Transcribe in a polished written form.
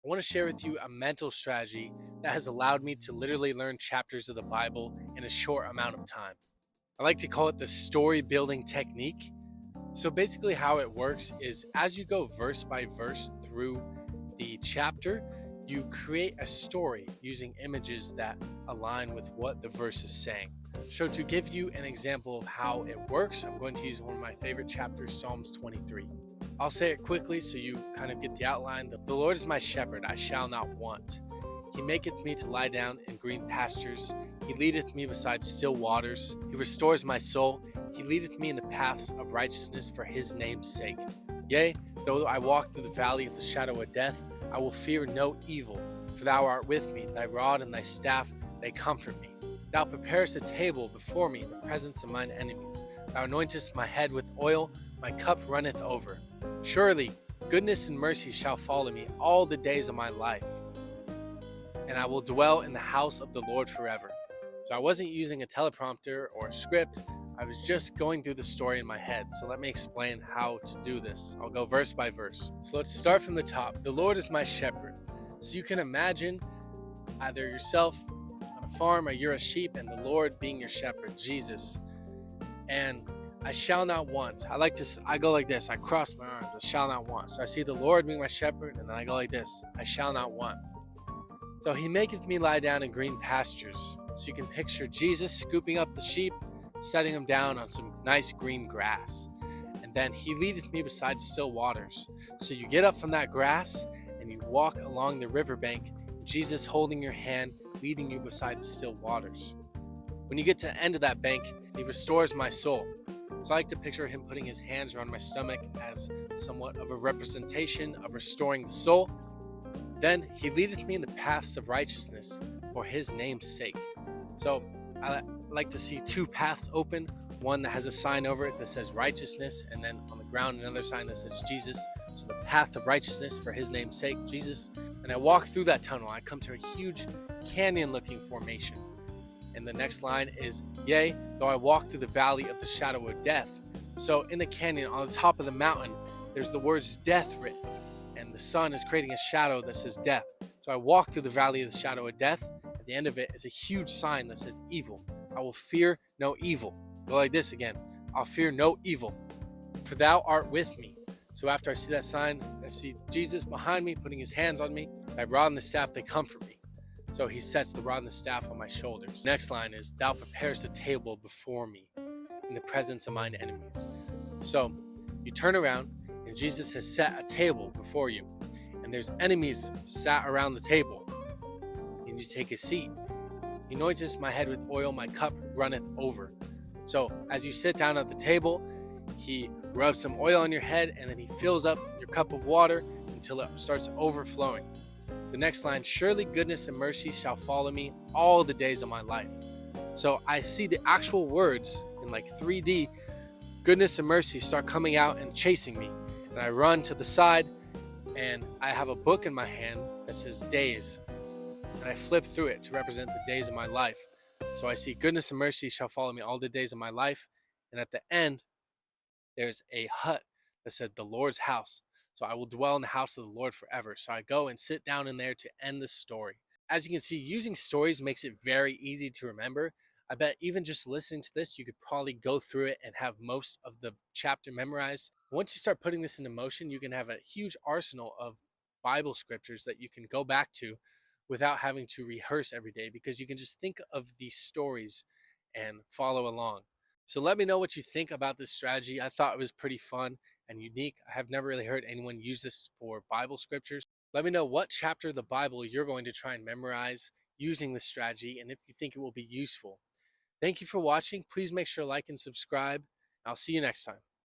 I want to share with you a mental strategy that has allowed me to literally learn chapters of the Bible in a short amount of time. I like to call it the story building technique. So basically, how it works is as you go verse by verse through the chapter, you create a story using images that align with what the verse is saying. So, to give you an example of how it works, I'm going to use one of my favorite chapters, Psalms 23. I'll say it quickly so you kind of get the outline. The Lord is my shepherd, I shall not want. He maketh me to lie down in green pastures. He leadeth me beside still waters. He restores my soul. He leadeth me in the paths of righteousness for his name's sake. Yea, though I walk through the valley of the shadow of death, I will fear no evil, for thou art with me. Thy rod and thy staff, they comfort me. Thou preparest a table before me in the presence of mine enemies. Thou anointest my head with oil, my cup runneth over. Surely goodness and mercy shall follow me all the days of my life, and I will dwell in the house of the Lord forever. So I wasn't using a teleprompter or a script. I was just going through the story in my head. So let me explain how to do this. I'll go verse by verse. So let's start from the top. The Lord is my shepherd. So you can imagine either yourself on a farm or you're a sheep and the Lord being your shepherd, Jesus. And I shall not want. I go like this. I cross my arms. I shall not want. So I see the Lord being my shepherd, and then I go like this. I shall not want. So he maketh me lie down in green pastures. So you can picture Jesus scooping up the sheep, setting them down on some nice green grass. And then he leadeth me beside still waters. So you get up from that grass and you walk along the riverbank, Jesus holding your hand, leading you beside the still waters. When you get to the end of that bank, he restores my soul. So I like to picture him putting his hands around my stomach as somewhat of a representation of restoring the soul. Then he leadeth me in the paths of righteousness for his name's sake. So I like to see two paths open, one that has a sign over it that says righteousness, and then on the ground another sign that says Jesus. So the path of righteousness for his name's sake, Jesus. And I walk through that tunnel. I come to a huge canyon-looking formation. And the next line is, yea, though I walk through the valley of the shadow of death. So in the canyon, on the top of the mountain, there's the words death written. And the sun is creating a shadow that says death. So I walk through the valley of the shadow of death. At the end of it is a huge sign that says evil. I will fear no evil. Go like this again. I'll fear no evil, for thou art with me. So after I see that sign, I see Jesus behind me, putting his hands on me. Thy rod and the staff, they comfort me. So he sets the rod and the staff on my shoulders. Next line is, thou preparest a table before me in the presence of mine enemies. So you turn around and Jesus has set a table before you. And there's enemies sat around the table. And you take a seat. He anointeth my head with oil, my cup runneth over. So as you sit down at the table, he rubs some oil on your head and then he fills up your cup of water until it starts overflowing. The next line, surely goodness and mercy shall follow me all the days of my life. So I see the actual words in like 3D, goodness and mercy start coming out and chasing me. And I run to the side and I have a book in my hand that says days. And I flip through it to represent the days of my life. So I see goodness and mercy shall follow me all the days of my life. And at the end, there's a hut that said the Lord's house. So I will dwell in the house of the Lord forever. So I go and sit down in there to end the story. As you can see, using stories makes it very easy to remember. I bet even just listening to this, you could probably go through it and have most of the chapter memorized. Once you start putting this into motion, you can have a huge arsenal of Bible scriptures that you can go back to without having to rehearse every day, because you can just think of these stories and follow along. So let me know what you think about this strategy. I thought it was pretty fun and unique. I have never really heard anyone use this for Bible scriptures. Let me know what chapter of the Bible you're going to try and memorize using this strategy and if you think it will be useful. Thank you for watching. Please make sure to like and subscribe. I'll see you next time.